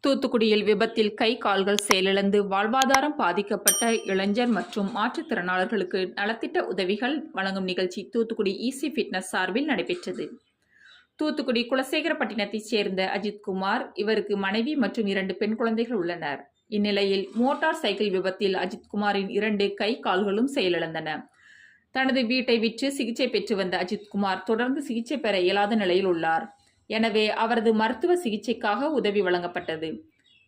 தூத்துக்குடியில் விபத்தில் கை கால்கள் செயலிழந்து வாழ்வாதாரம் பாதிக்கப்பட்ட இளைஞர் மற்றும் மாற்றுத்திறனாளர்களுக்கு நலத்திட்ட உதவிகள் வழங்கும் நிகழ்ச்சி தூத்துக்குடி ஈசி ஃபிட்னஸ் சார்பில் நடைபெற்றது. தூத்துக்குடி குலசேகரப்பட்டினத்தைச் சேர்ந்த அஜித்குமார், இவருக்கு மனைவி மற்றும் 2 பெண் குழந்தைகள் உள்ளனர். இந்நிலையில் மோட்டார் சைக்கிள் விபத்தில் அஜித்குமாரின் 2 கை கால்களும் செயலிழந்தன. தனது வீட்டை விற்று சிகிச்சை பெற்று வந்த அஜித்குமார் தொடர்ந்து சிகிச்சை பெற இயலாத நிலையில் உள்ளார். எனவே அவரது மருத்துவ சிகிச்சைக்காக உதவி வழங்கப்பட்டது.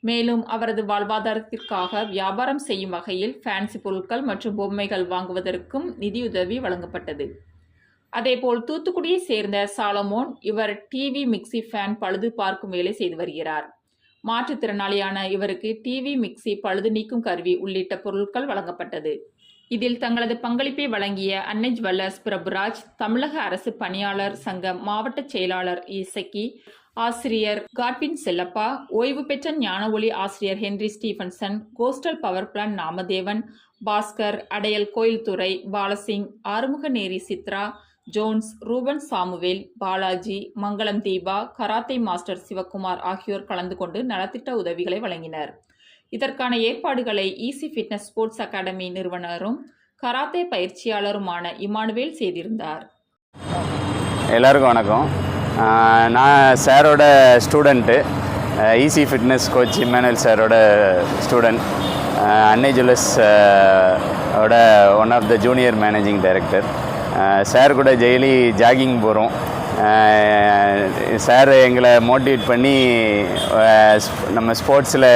மேலும் அவரது வாழ்வாதாரத்திற்காக வியாபாரம் செய்யும் வகையில் ஃபேன்சி பொருட்கள் மற்றும் பொம்மைகள் வாங்குவதற்கும் நிதியுதவி வழங்கப்பட்டது. அதேபோல் தூத்துக்குடியை சேர்ந்த சாலமோன், இவர் டிவி மிக்சி ஃபேன் பழுது பார்க்கும் வேலை செய்து வருகிறார். மாற்றுத்திறனாளியான இவருக்கு டிவி மிக்சி பழுது நீக்கும் கருவி உள்ளிட்ட பொருட்கள் வழங்கப்பட்டது. இதில் தங்களது பங்களிப்பை வழங்கிய அன்னை ஜுவல்லர்ஸ் பிரபுராஜ், தமிழக அரசு பணியாளர் சங்க மாவட்ட செயலாளர் இசக்கி, ஆசிரியர் காட்வின் செல்லப்பா, ஓய்வு பெற்ற ஞான ஒளி ஆசிரியர் Henry Stephenson, coastal power plan Namadevan, Bhaskar, Adaiyal Koilthurai Balasingh, Arumuganeri Chitra, Jones, Reuben Samuel, Balaji, Mangalam Deepa, karate master Sivakumar ஆகியோர் கலந்து கொண்டு நலத்திட்ட உதவிகளை வழங்கினர். இதற்கான ஏற்பாடுகளை ஈசி ஃபிட்னஸ் ஸ்போர்ட்ஸ் அகாடமி நிறுவனரும் கராத்தே பயிற்சியாளருமான இமானுவேல் செய்திருந்தார். எல்லாருக்கும் வணக்கம். நான் சாரோட student, easy fitness coach Emmanuel சாரோட ஸ்டூடெண்ட், அன்னை ஜுவல்லர்ஸ் ஓட one of the junior managing director. Sir கூட டெய்லி ஜாகிங் போகிறோம். சார் எங்களை மோட்டிவேட் பண்ணி நம்ம ஸ்போர்ட்ஸில்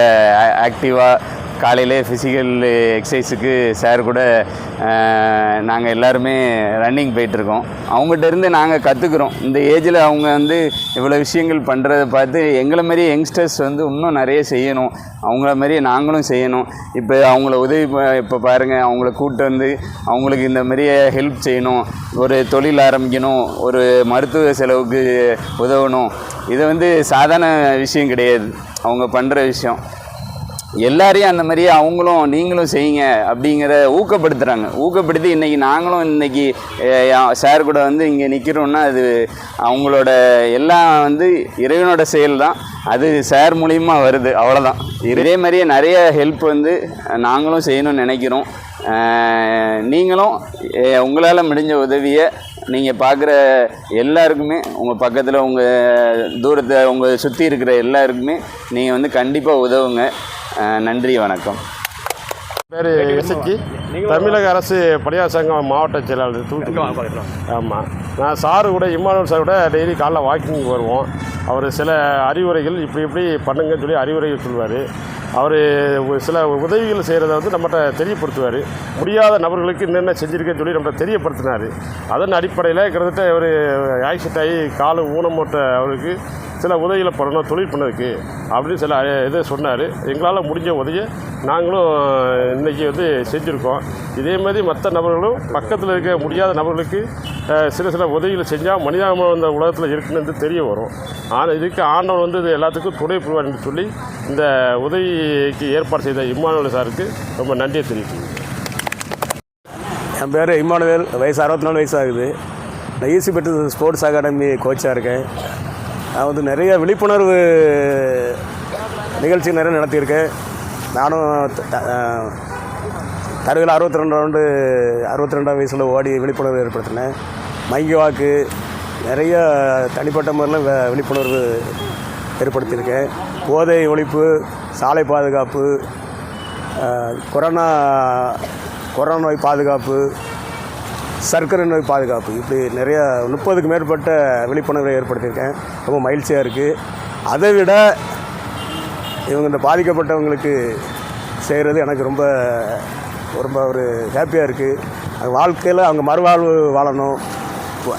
ஆக்டிவாக காலையிலே ஃபிசிக்கல் எக்ஸசைஸுக்கு சார் கூட நாங்கள் எல்லாருமே ரன்னிங் போயிட்டுருக்கோம். அவங்ககிட்டருந்து நாங்கள் கற்றுக்குறோம். இந்த ஏஜில் அவங்க இவ்வளோ விஷயங்கள் பண்ணுறதை பார்த்து எங்களை மாதிரியே யங்ஸ்டர்ஸ் இன்னும் நிறைய செய்யணும், அவங்கள மாதிரியே நாங்களும் செய்யணும். இப்போ அவங்கள உதவி இப்போ பாருங்கள், அவங்கள கூப்பிட்டு அவங்களுக்கு இந்த மாதிரியே ஹெல்ப் செய்யணும், ஒரு தொழில் ஆரம்பிக்கணும், ஒரு மருத்துவ செலவுக்கு உதவணும். இது சாதாரண விஷயம் கிடையாது. அவங்க பண்ணுற விஷயம் எல்லாரையும் அந்த மாதிரியே அவங்களும் நீங்களும் செய்யுங்க அப்படிங்கிற ஊக்கப்படுத்தி இன்றைக்கி நாங்களும் சார் கூட இங்கே நிற்கிறோன்னா அது அவங்களோட எல்லாம் இறைவனோட செயல் தான். அது சார் மூலிமா வருது, அவ்வளோதான். இதே மாதிரியே நிறைய ஹெல்ப் நாங்களும் செய்யணும்னு நினைக்கிறோம். நீங்களும் உங்களால் முடிஞ்ச உதவியை நீங்கள் பார்க்குற எல்லாருக்குமே, உங்கள் பக்கத்தில் உங்கள் தூரத்தை உங்கள் சுற்றி இருக்கிற எல்லாருக்குமே நீங்கள் கண்டிப்பாக உதவுங்க. நன்றி, வணக்கம். பேர் இசக்கி, தமிழக அரசு பணியாளர் சங்கம் மாவட்ட செயலாளர் தூத்துக்குடி. ஆமாம், நான் சாரு கூட இமானுவேல் சார் கூட டெய்லி காலைல வாக்கிங் வருவோம். அவர் சில அறிவுரைகள் இப்படி பண்ணுங்கன்னு சொல்லி அறிவுரைகள் சொல்லுவார். அவர் சில உதவிகள் செய்கிறத நம்மகிட்ட தெரியப்படுத்துவார். முடியாத நபர்களுக்கு என்னென்ன செஞ்சுருக்கேன்னு சொல்லி நம்மகிட்ட தெரியப்படுத்தினார். அதன் அடிப்படையில் கிட்டத்தட்ட அவர் ஆக்சிடென்ட் ஆகி காலு ஊனமோட்ட அவருக்கு சில உதவிகளை பண்ணணும் தொழில் பண்ணதுக்கு அப்படின்னு சில இதை சொன்னார். எங்களால் முடிஞ்ச உதவியை நாங்களும் இன்றைக்கி செஞ்சுருக்கோம். இதே மாதிரி மற்ற நபர்களும் பக்கத்தில் இருக்க முடியாத நபர்களுக்கு சில உதவிகளை செஞ்சால் மனிதாபிமானம் இந்த உலகத்தில் இருக்குன்னு தெரிய வரும். ஆனால் இதுக்கு ஆண்டவன் இது எல்லாத்துக்கும் துணை புரிவார் என்று சொல்லி இந்த உதவிக்கு ஏற்பாடு செய்த இமானுவேல் சாருக்கு ரொம்ப நன்றியை தெரிவிக்கிறேன். என் பேர் இமானுவேல், வயசு 64 வயசு ஆகுது. நான் ஈசி ஃபிட்னஸ் ஸ்போர்ட்ஸ் அகாடமி கோச்சாக இருக்கேன். நான் நிறைய விழிப்புணர்வு நிகழ்ச்சி நிறைய நடத்தியிருக்கேன். நானும் தருவில் 62 வயசில் ஓடி விழிப்புணர்வு ஏற்படுத்தினேன். மைக்கு வாக்கு நிறைய தனிப்பட்ட முறையில் விழிப்புணர்வு ஏற்படுத்தியிருக்கேன். போதை ஒழிப்பு, சாலை பாதுகாப்பு, கொரோனா நோய் பாதுகாப்பு, சர்க்கரை நோய் பாதுகாப்பு, இப்படி நிறையா 30க்கு மேற்பட்ட விழிப்புணர்வை ஏற்படுத்தியிருக்கேன். ரொம்ப மகிழ்ச்சியாக இருக்குது. அதை விட இந்த பாதிக்கப்பட்டவங்களுக்கு செய்கிறது எனக்கு ரொம்ப ஒரு ஹாப்பியாக இருக்குது. அது வாழ்க்கையில் அவங்க மறுவாழ்வு வாழணும்,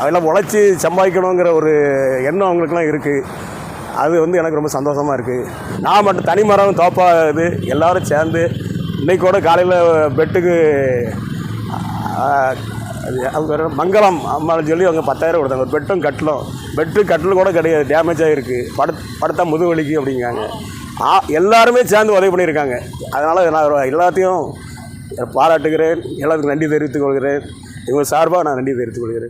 அதெல்லாம் உழைச்சி சம்பாதிக்கணுங்கிற ஒரு எண்ணம் அவங்களுக்குலாம் இருக்குது. அது எனக்கு ரொம்ப சந்தோஷமாக இருக்குது. நான் மட்டும் தனிமரம் தோப்பாகுது எல்லோரும் சேர்ந்து இன்றைக்கூட காலையில் பெட்டுக்கு அவங்க மங்களம் அம்மான்னு சொல்லி அவங்க 10,000 கொடுத்தாங்க. ஒரு கட்டிலும் கூட கிடையாது, டேமேஜ் ஆகிருக்கு, படுத்தா முதுவலிக்கு அப்படிங்காங்க. எல்லாருமே சேர்ந்து உதவி பண்ணியிருக்காங்க. அதனால் நான் எல்லாத்தையும் பாராட்டுகிறேன், எல்லாத்துக்கும் நன்றி தெரிவித்துக் கொள்கிறேன். இவங்க சார்பாக நான் நன்றி தெரிவித்துக் கொள்கிறேன்.